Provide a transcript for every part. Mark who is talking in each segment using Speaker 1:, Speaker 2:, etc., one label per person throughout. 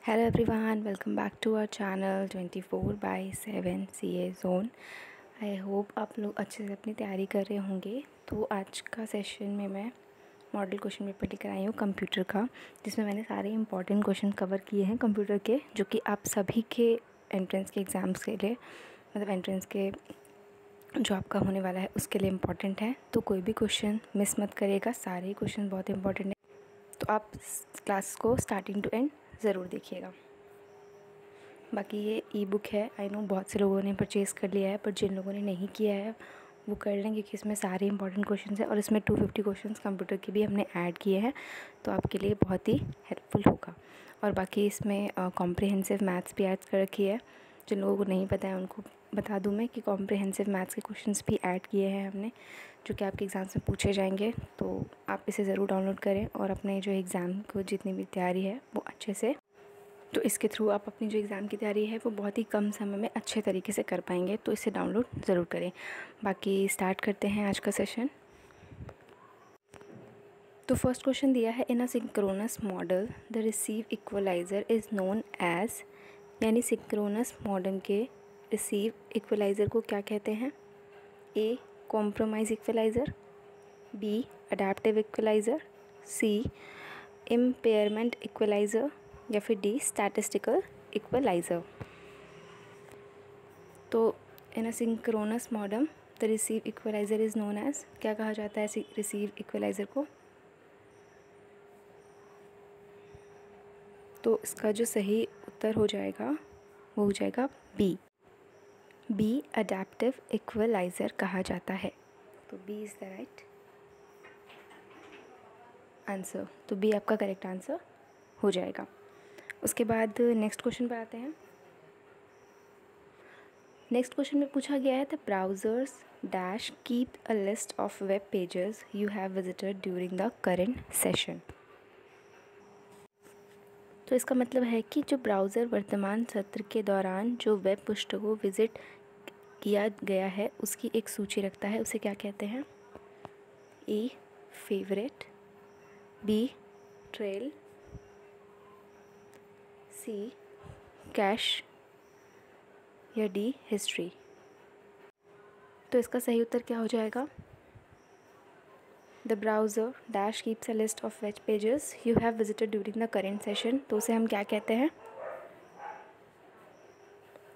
Speaker 1: Hello everyone, welcome back to our channel 24/7 CA Zone। I hope आप लोग अच्छे से अपनी तैयारी कर रहे होंगे। तो आज का सेशन में मैं मॉडल क्वेश्चन पेपर लेकर आई हूँ कंप्यूटर का, जिसमें मैंने सारे इंपॉर्टेंट क्वेश्चन कवर किए हैं कंप्यूटर के, जो कि आप सभी के एंट्रेंस के एग्ज़ाम्स के लिए, मतलब एंट्रेंस के जो आपका होने वाला है उसके लिए इम्पॉर्टेंट है। तो कोई भी क्वेश्चन मिस मत करिएगा, सारे ही क्वेश्चन बहुत इंपॉर्टेंट है। तो आप क्लास को स्टार्टिंग टू एंड ज़रूर देखिएगा। बाकी ये ई बुक है, आई नो बहुत से लोगों ने परचेज़ कर लिया है, पर जिन लोगों ने नहीं किया है वो कर लें, क्योंकि इसमें सारे इंपॉर्टेंट क्वेश्चंस हैं और इसमें 250 क्वेश्चंस कंप्यूटर के भी हमने ऐड किए हैं, तो आपके लिए बहुत ही हेल्पफुल होगा। और बाकी इसमें कॉम्प्रिहेंसिव मैथ्स भी ऐड कर रखी है। जिन लोगों को नहीं पता है उनको बता दूं मैं कि कॉम्प्रिहेंसिव मैथ्स के क्वेश्चंस भी ऐड किए हैं हमने, जो कि आपके एग्ज़ाम्स में पूछे जाएंगे। तो आप इसे ज़रूर डाउनलोड करें और अपने जो एग्ज़ाम को जितनी भी तैयारी है वो अच्छे से, तो इसके थ्रू आप अपनी जो एग्ज़ाम की तैयारी है वो बहुत ही कम समय में अच्छे तरीके से कर पाएंगे। तो इसे डाउनलोड ज़रूर करें। बाकी स्टार्ट करते हैं आज का सेशन। तो फर्स्ट क्वेश्चन दिया है, in a synchronous model the receive equalizer is known as, यानी सिंक्रोनस मॉडल के रिसीव इक्वलाइज़र को क्या कहते हैं? A compromise equalizer, B adaptive equalizer, C impairment equalizer, या फिर डी स्टैटिस्टिकल इक्वलाइज़र। तो in a synchronous model the receive equalizer is known as, क्या कहा जाता है रिसीव इक्वलाइज़र को? तो इसका जो सही उत्तर हो जाएगा वो हो जाएगा बी अडेप्टिव इक्वलाइज़र कहा जाता है। तो B is the right answer. तो बी आपका करेक्ट आंसर हो जाएगा। उसके बाद नेक्स्ट क्वेश्चन पर आते हैं। नेक्स्ट क्वेश्चन में पूछा गया है, the browsers dash keep a list of web pages you have visited during the current session. तो इसका मतलब है कि जो ब्राउज़र वर्तमान सत्र के दौरान जो वेब पृष्ठ को विज़िट किया गया है उसकी एक सूची रखता है, उसे क्या कहते हैं? A favourite, B trail, C cash, या डी हिस्ट्री। तो इसका सही उत्तर क्या हो जाएगा? The browser dash keeps a list of web pages you have visited during the current session. तो उसे हम क्या कहते हैं?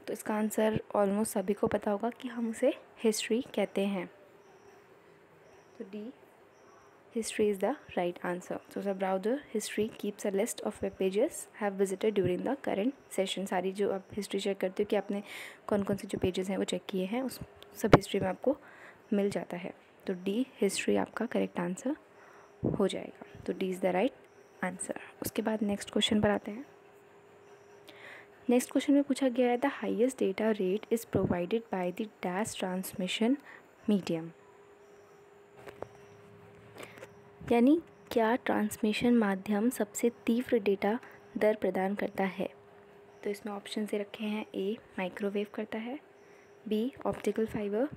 Speaker 1: तो इसका आंसर ऑलमोस्ट सभी को पता होगा कि हम उसे हिस्ट्री कहते हैं। तो D history is the right answer. So the browser history keeps a list of web pages have visited during the current session. सारी जो आप हिस्ट्री चेक करते हो कि आपने कौन कौन से जो पेजेस हैं वो चेक किए हैं, उस सब हिस्ट्री में आपको मिल जाता है। तो डी हिस्ट्री आपका करेक्ट आंसर हो जाएगा। तो D is the right answer. उसके बाद नेक्स्ट क्वेश्चन पर आते हैं। नेक्स्ट क्वेश्चन में पूछा गया है, the highest data rate is provided by the dash transmission medium, यानी क्या ट्रांसमिशन माध्यम सबसे तीव्र डेटा दर प्रदान करता है? तो इसमें ऑप्शन से रखे हैं, ए माइक्रोवेव करता है, बी ऑप्टिकल फाइबर,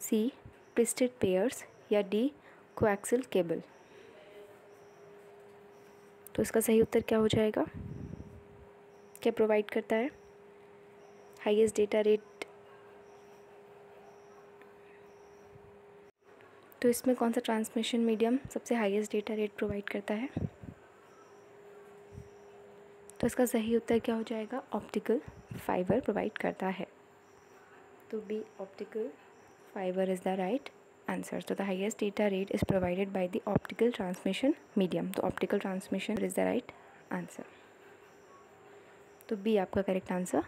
Speaker 1: सी ट्विस्टेड पेयर्स, या डी कोएक्सियल केबल। तो इसका सही उत्तर क्या हो जाएगा? क्या प्रोवाइड करता है हाईएस्ट डेटा रेट? तो इसमें कौन सा ट्रांसमिशन मीडियम सबसे हाईएस्ट डेटा रेट प्रोवाइड करता है? तो इसका सही उत्तर क्या हो जाएगा? ऑप्टिकल फाइबर प्रोवाइड करता है। तो B optical fibre is the right answer. तो the highest data rate is provided by the optical transmission medium. तो optical transmission is the right answer. तो बी आपका करेक्ट आंसर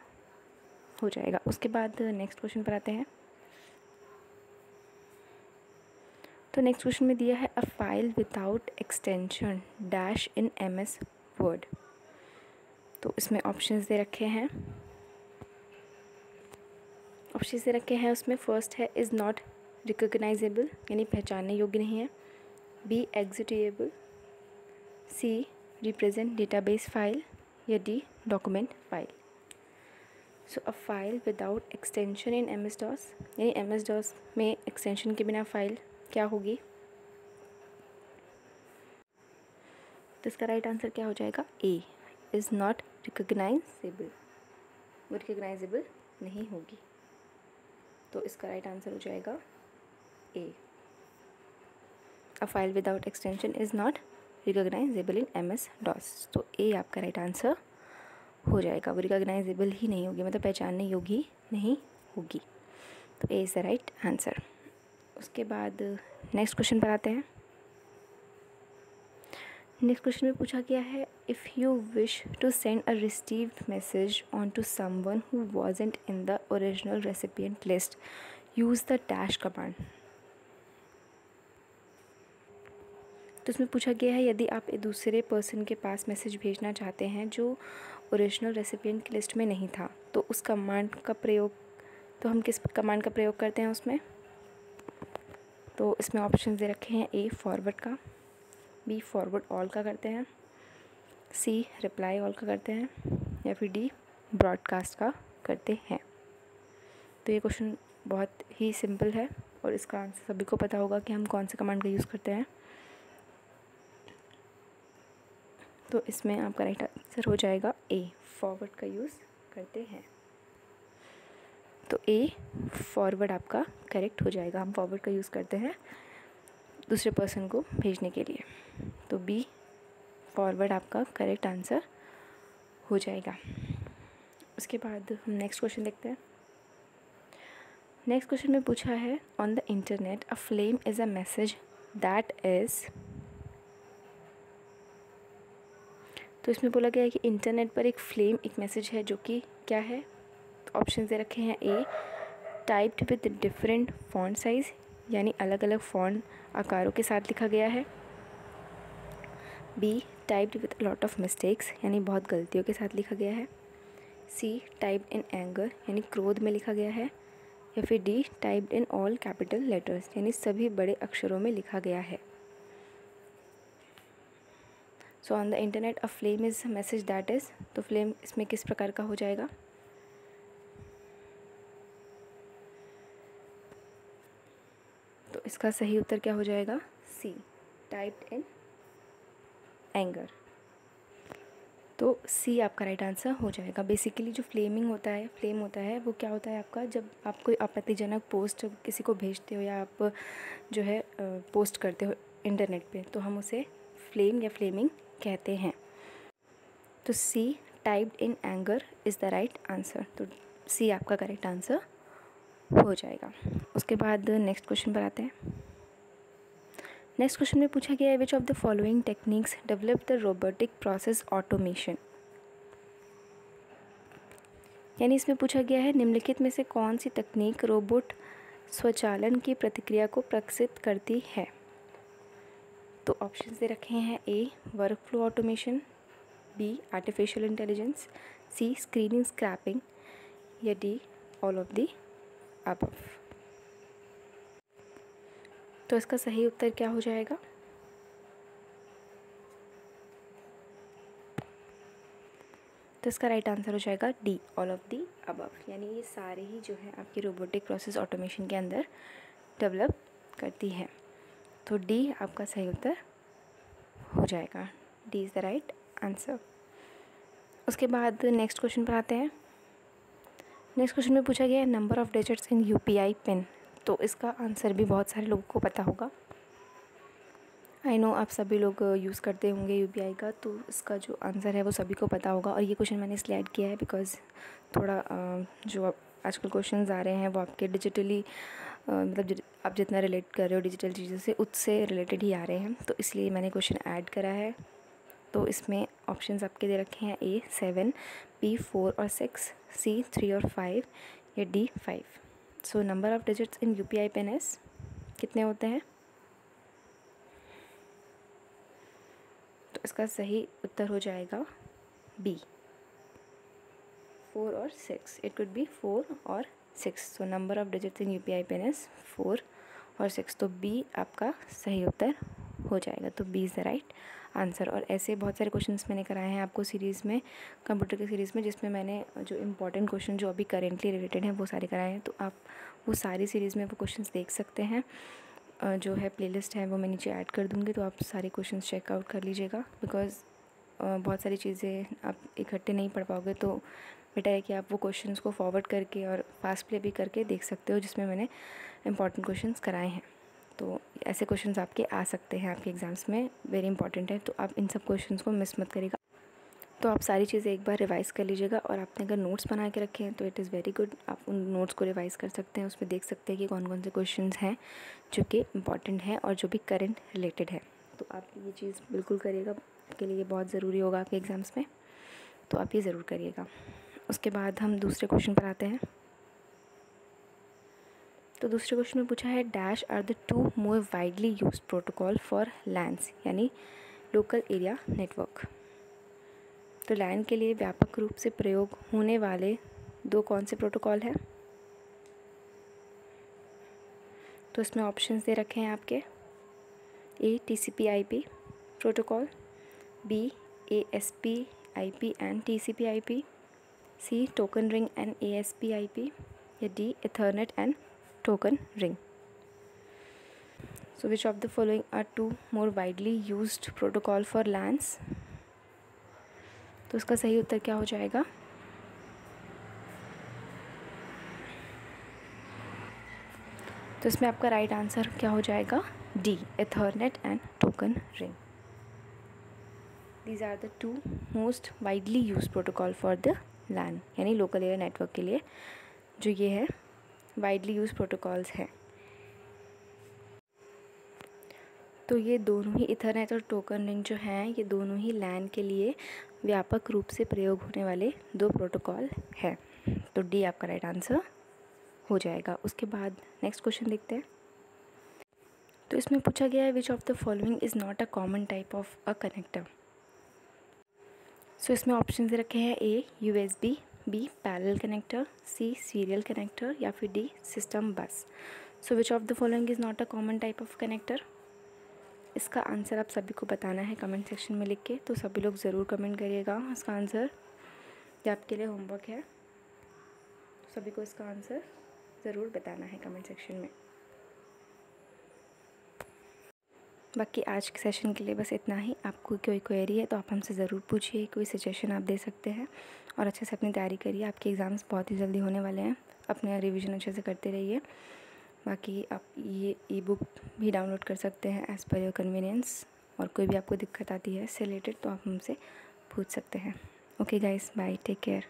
Speaker 1: हो जाएगा। उसके बाद नेक्स्ट क्वेश्चन पर आते हैं। तो नेक्स्ट क्वेश्चन में दिया है, अ file without extension dash in MS word. तो इसमें ऑप्शंस दे रखे हैं, उसमें फर्स्ट है इज़ नॉट रिकॉग्नाइजेबल, यानी पहचानने योग्य नहीं है, बी एग्जीक्यूटेबल, सी रिप्रेजेंट डेटाबेस फाइल, या D document file. So a file without extension in MS DOS, यानी MS DOS में एक्सटेंशन के बिना फाइल क्या होगी? तो इसका राइट आंसर क्या हो जाएगा? ए इज़ नॉट रिकॉग्नाइजेबल, वो रिकॉग्नाइजेबल नहीं होगी। तो इसका राइट आंसर हो जाएगा A. A file without extension is not recognisable in MS-DOS। तो ए आपका राइट आंसर हो जाएगा। वो रिकॉग्नाइजेबल ही नहीं होगी, मतलब पहचानने योग्य नहीं होगी। तो A is the right answer. उसके बाद नेक्स्ट क्वेश्चन पर आते हैं। नेक्स्ट क्वेश्चन में पूछा गया है, if you wish to send a received message on to someone who wasn't in the original recipient list, use the dash command. तो इसमें पूछा गया है, यदि आप एक दूसरे पर्सन के पास मैसेज भेजना चाहते हैं जो ओरिजिनल रेसिपिएंट की लिस्ट में नहीं था, तो उस कमांड का प्रयोग, तो हम किस कमांड का प्रयोग करते हैं उसमें। तो इसमें ऑप्शन दे रखे हैं, ए फॉरवर्ड का, बी फॉरवर्ड ऑल का करते हैं, सी रिप्लाई ऑल का करते हैं, या फिर डी ब्रॉडकास्ट का करते हैं। तो ये क्वेश्चन बहुत ही सिंपल है और इसका आंसर सभी को पता होगा कि हम कौन से कमांड का यूज़ करते हैं। तो इसमें आपका राइट आंसर हो जाएगा ए, फॉरवर्ड का यूज़ करते हैं। तो ए फॉरवर्ड आपका करेक्ट हो जाएगा। हम फॉरवर्ड का यूज़ करते हैं दूसरे पर्सन को भेजने के लिए। तो बी फॉरवर्ड आपका करेक्ट आंसर हो जाएगा। उसके बाद हम नेक्स्ट क्वेश्चन देखते हैं। नेक्स्ट क्वेश्चन में पूछा है, on the internet a flame is a message that is. तो इसमें बोला गया है कि इंटरनेट पर एक फ्लेम एक मैसेज है जो कि क्या है। तो ऑप्शन दे रखे हैं, A typed with different font size, यानी अलग अलग फॉन्ट आकारों के साथ लिखा गया है, B typed with lot of mistakes, यानी बहुत गलतियों के साथ लिखा गया है, सी टाइप्ड इन एंगर, यानी क्रोध में लिखा गया है, या फिर D typed in all capital letters, यानी सभी बड़े अक्षरों में लिखा गया है। So on the internet a flame is a message that is, तो फ्लेम इसमें किस प्रकार का हो जाएगा। तो इसका सही उत्तर क्या हो जाएगा, सी टाइप्ड इन एंगर। तो सी आपका राइट आंसर हो जाएगा। बेसिकली जो फ्लेम होता है वो क्या होता है आपका, जब आप कोई आपत्तिजनक पोस्ट किसी को भेजते हो या आप जो है पोस्ट करते हो इंटरनेट पे, तो हम उसे फ्लेम या फ्लेमिंग कहते हैं। तो C typed in anger is the right answer. तो सी आपका करेक्ट आंसर हो जाएगा। उसके बाद नेक्स्ट क्वेश्चन पर आते हैं। नेक्स्ट क्वेश्चन में पूछा गया है, which of the following techniques develop the robotic process automation. यानी इसमें पूछा गया है, निम्नलिखित में से कौन सी तकनीक रोबोट स्वचालन की प्रतिक्रिया को प्रदर्शित करती है। तो ऑप्शंस दे रखे हैं, A workflow automation, B artificial intelligence, C screening scraping, या D all of the above. तो इसका सही उत्तर क्या हो जाएगा, तो इसका राइट आंसर हो जाएगा D all of the above. यानी ये सारे ही जो है आपकी रोबोटिक प्रोसेस ऑटोमेशन के अंदर डेवलप करती है। तो डी आपका सही उत्तर हो जाएगा। D is the right answer. उसके बाद नेक्स्ट क्वेश्चन पर आते हैं। नेक्स्ट क्वेश्चन में पूछा गया है, number of digits in UPI pin. तो इसका आंसर भी बहुत सारे लोगों को पता होगा। आई नो आप सभी लोग यूज़ करते होंगे UPI का, तो इसका जो आंसर है वो सभी को पता होगा। और ये क्वेश्चन मैंने इसलिए ऐड किया है बिकॉज़ थोड़ा जो आजकल क्वेश्चंस आ रहे हैं वो आपके डिजिटली मतलब आप जितना रिलेट कर रहे हो डिजिटल चीज़ों से उससे रिलेटेड ही आ रहे हैं, तो इसलिए मैंने क्वेश्चन ऐड करा है। तो इसमें ऑप्शंस आपके दे रखे हैं, A 7, B 4 और 6, C 3 और 5, या D 5। So number of digits in UPI pin is कितने होते हैं। तो इसका सही उत्तर हो जाएगा B 4 और 6। इट कुड बी 4 और 6। So number of digits in UPI pin is 4 और 6। तो B आपका सही उत्तर हो जाएगा। तो B is the right answer. और ऐसे बहुत सारे क्वेश्चंस मैंने कराए हैं आपको सीरीज़ में, कंप्यूटर की सीरीज़ में, जिसमें मैंने जो इम्पॉर्टेंट क्वेश्चन जो अभी करेंटली रिलेटेड हैं वो सारे कराए हैं। तो आप वो सारी सीरीज़ में वो क्वेश्चंस देख सकते हैं। जो है प्लेलिस्ट है वो मैं नीचे ऐड कर दूँगी, तो आप सारे क्वेश्चंस चेकआउट कर लीजिएगा। बिकॉज़ बहुत सारी चीज़ें आप इकट्ठे नहीं पढ़ पाओगे, तो बेटर है कि आप वो क्वेश्चंस को फॉरवर्ड करके और फास्ट प्ले भी करके देख सकते हो, जिसमें मैंने इंपॉर्टेंट क्वेश्चंस कराए हैं। तो ऐसे क्वेश्चंस आपके आ सकते हैं आपके एग्ज़ाम्स में, वेरी इंपॉर्टेंट है, तो आप इन सब क्वेश्चंस को मिस मत करिएगा। तो आप सारी चीज़ें एक बार रिवाइज़ कर लीजिएगा, और आपने अगर नोट्स बना के रखे हैं तो इट इज़ वेरी गुड, आप उन नोट्स को रिवाइज़ कर सकते हैं। उसमें देख सकते हैं कि कौन कौन से क्वेश्चंस हैं जो कि इम्पॉर्टेंट हैं और जो भी करंट रिलेटेड है। तो आप ये चीज़ बिल्कुल करिएगा, आपके लिए बहुत ज़रूरी होगा आपके एग्ज़ाम्स में, तो आप ये ज़रूर करिएगा। उसके बाद हम दूसरे क्वेश्चन पर आते हैं। तो दूसरे क्वेश्चन में पूछा है, dash are the 2 more widely used protocol for LANs यानी लोकल एरिया नेटवर्क। तो लैन के लिए व्यापक रूप से प्रयोग होने वाले 2 कौन से प्रोटोकॉल हैं? तो इसमें ऑप्शंस दे रखे हैं आपके, A TCP/IP protocol, B ASP/IP and TCP/IP, C token ring and ASP/IP, या D Ethernet and token ring. So which of the following are 2 more widely used protocol for LANs? तो इसका सही उत्तर क्या हो जाएगा? तो इसमें आपका राइट आंसर क्या हो जाएगा? D Ethernet and token ring. These are the 2 most widely used protocol for the LAN यानी लोकल एरिया नेटवर्क के लिए जो ये है वाइडली यूज प्रोटोकॉल्स हैं। तो ये दोनों ही इथरनेट और टोकन रिंग जो हैं, ये दोनों ही लैन के लिए व्यापक रूप से प्रयोग होने वाले 2 प्रोटोकॉल हैं। तो डी आपका राइट आंसर हो जाएगा। उसके बाद नेक्स्ट क्वेश्चन देखते हैं। तो इसमें पूछा गया है, which of the following is not a common type of a connector. So इसमें ऑप्शन दे रखे हैं, A USB, B parallel connector, C serial connector, या फिर D system bus. So which of the following is not a common type of connector. इसका answer आप सभी को बताना है कमेंट सेक्शन में लिख के, तो सभी लोग ज़रूर कमेंट करिएगा इसका आंसर, ये आपके लिए होमवर्क है। सभी को इसका आंसर ज़रूर बताना है कमेंट सेक्शन में। बाकी आज के सेशन के लिए बस इतना ही। आपको कोई क्वेरी है तो आप हमसे ज़रूर पूछिए, कोई सजेशन आप दे सकते हैं, और अच्छे से अपनी तैयारी करिए। आपके एग्ज़ाम्स बहुत ही जल्दी होने वाले हैं, अपने रिवीजन अच्छे से करते रहिए। बाकी आप ये ई-बुक भी डाउनलोड कर सकते हैं एज़ पर योर कन्वीनियंस, और कोई भी आपको दिक्कत आती है इससे रिलेटेड तो आप हमसे पूछ सकते हैं। Okay guys, bye, take care.